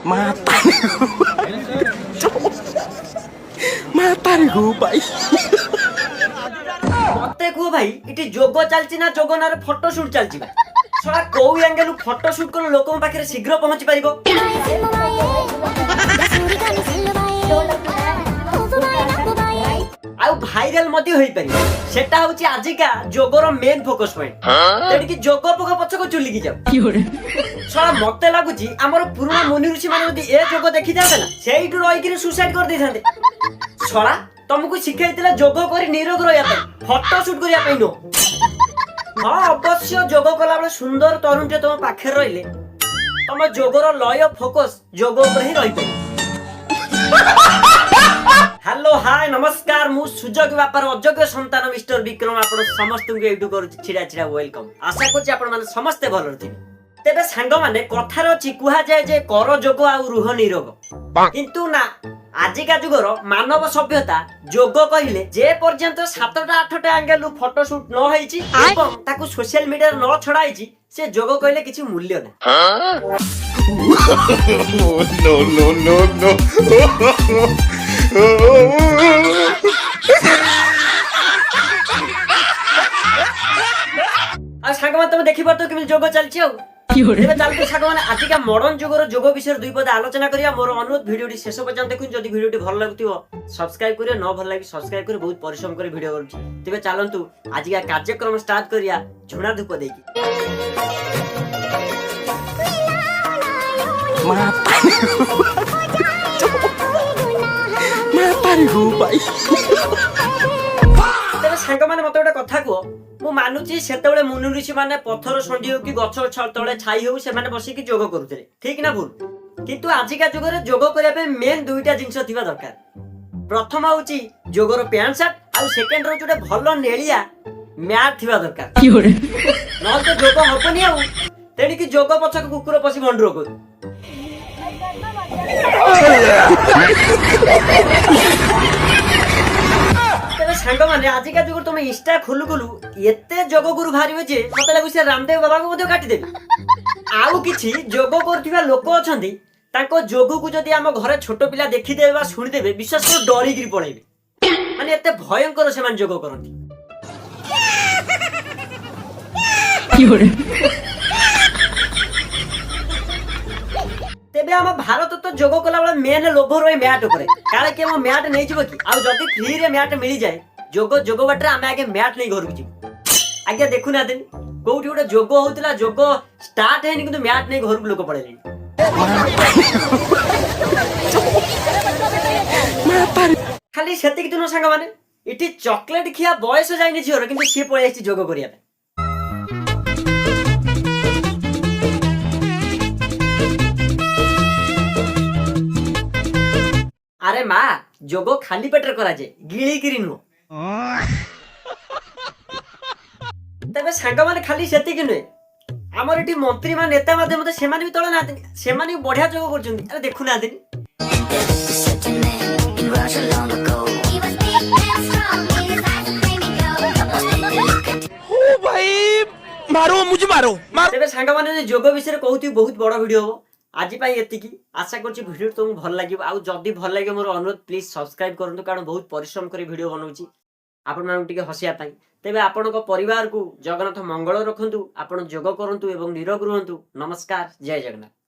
মাতারে গো ভাই মতে কো ভাই এটি যোগ চালছি না যোগনার ফটো শুট চালছি ভাই ছড়া কোউ অ্যাঙ্গেল ফটো শুট কোন লোকম পাখরে শীঘ্র পৌঁছি পারিবো ଆଉ ଭାଇରାଲ ମଧ୍ୟ ହୋଇପାରିବ ସେଟା ହଉଛି ଆଜିକା ଯୋଗର ମେନ୍ ଫୋକସ ପଏଣ୍ଟ ତେଣିକି ଯୋଗ ପୋକ ପଛକୁ ଚୁଲିକି ଯାଉ ଶଳା ମତେ ଲାଗୁଛି ଆମର ପୁରୁଣା ମୁନି ଋଷି ମାନେ ଯଦି ଏ ଯୋଗ ଦେଖିଥାନ୍ତେ ନା ସେଇଠୁ ରହିକିରି ସୁସାଇଡ କରିଦେଇଥାନ୍ତେ ଶଳା ତମକୁ ଶିଖେଇଥିଲା ଯୋଗ କରି ନିରୋଗ ରହିବା ପାଇଁ ଫଟୋ ସୁଟ କରିବା ପାଇଁ ନୁହଁ ହଁ ଅବଶ୍ୟ ଯୋଗ କଲାବେଳେ ସୁନ୍ଦର ତରୁଣଟେ ତମ ପାଖରେ ରହିଲେ ତମ ଯୋଗର ଲୟ ଫୋକସ ଯୋଗ ଉପରେ ହିଁ ରହିପାରିବ हेलो हाय नमस्कार मु सुजोग बापार अयोग्य संतान मिस्टर विक्रम आपण समस्त को एटू करू छिडा छिडा वेलकम आशा करछि आपण माने समस्त भलो थिबे तेबे सांग माने कथार अछि कुहा जाय जे कर जोग आ रुह निरोग किंतु ना आजिका जुगर मानव सभ्यता जोग कहिले जे पर्यंत 7टा 8टा एंगल फोटो शूट न होईची एवं ताकू सोशल मीडिया न छडाईची से जोग कहिले किछि मूल्य ना नो नो नो नो आ सांग मान तुम देखि परतो कि जोग चलछि आउ एबे चलते सांग मान आजिका मॉडर्न जुगर जोग विषय दुई पद आलोचना करिया मोर अनुरोध वीडियोटी शेष पर्यंत देखु जदि वीडियोटी भल लागुतिबो सब्सक्राइब करियो न भल लागि सब्सक्राइब करि बहुत परिश्रम करि वीडियो करूछि तेबे चलंतु आजिका कार्यक्रम स्टार्ट करिया झुणा धूप देकी मातारे गो भाई तेरे सांग माने मते गोटे कथा को मु मानुची सेतेबेले मुनि ऋषि माने पत्थर संडी हो कि गछ तळे छाई हो से माने बसी कि जोग करूथले ठीक ना भूल किंतु आजिका जुगरे जोग करिया पे मेन दुईटा जिंस थिबा दरकार प्रथम होची जोगर पैंट शर्ट आ सेकंड रो जोटे भलो नेलिया मैट थिबा दरकार न तो जोग हबनी आ तेणी कि जोग पछक कुकुर पसी भंडरो को तेरे सांग माने आजिका जुगर तुम इंस्टा खोलु खोलु एते जोग गुरु भारिबे जे मते लागु से रामदेव बाबा को मते काटी देबे आउ किछि जोग करथिबा लोक अछंती ताको जोग को जदी हम घरे छोट पिला देखि देबे बा सुनि देबे विश्वास कर डरी गिरी पळेबे माने एते भयंकर से मान जोग करंती तेबे हम भारत तो जोग कला वाला मेन लोभ रहे मैट ऊपर काले के हम मैट नै जिवो कि आ जदी फ्री रे मैट मिली जाए जोग जोग बाटरे हम आगे मैट नै घर जी आगे देखु ना दिन कोउठी गोटे जोग होतिला जोग स्टार्ट हैनी किंतु मैट नै घर लोक पड़ेली खाली सेति कि तुनो संग माने इठी चॉकलेट खिया बयस जाइनी छियर किंतु सी पळे आछि जोग करिया अरे माँ जोगो खाली पेटर करा जे गिली किरी नु तबे सांग माने खाली सेति कि नुए हमर एठी मंत्री मान नेता माते मते सेमाने भी तळ ना सेमाने बढ़िया जोग करछुंती अरे देखु ना देनी ओ भाई मारो मुझे मारो तबे सांग माने जोग विषय कहूती बहुत बड़ वीडियो हो आज एतिकी आशा करछि वीडियो तुमको भल लागिबो आ जदी भल लागे मोर अनुरोध प्लीज सब्सक्राइब करंतु कारण बहुत परिश्रम करी वीडियो बनाउछि आपण मानु टिके हसिया पाई तेबे आपनको परिवार को जगन्नाथ मंगल रखंतु आपण जोग करंतु एवं निरोग रहंतु नमस्कार जय जगन्नाथ।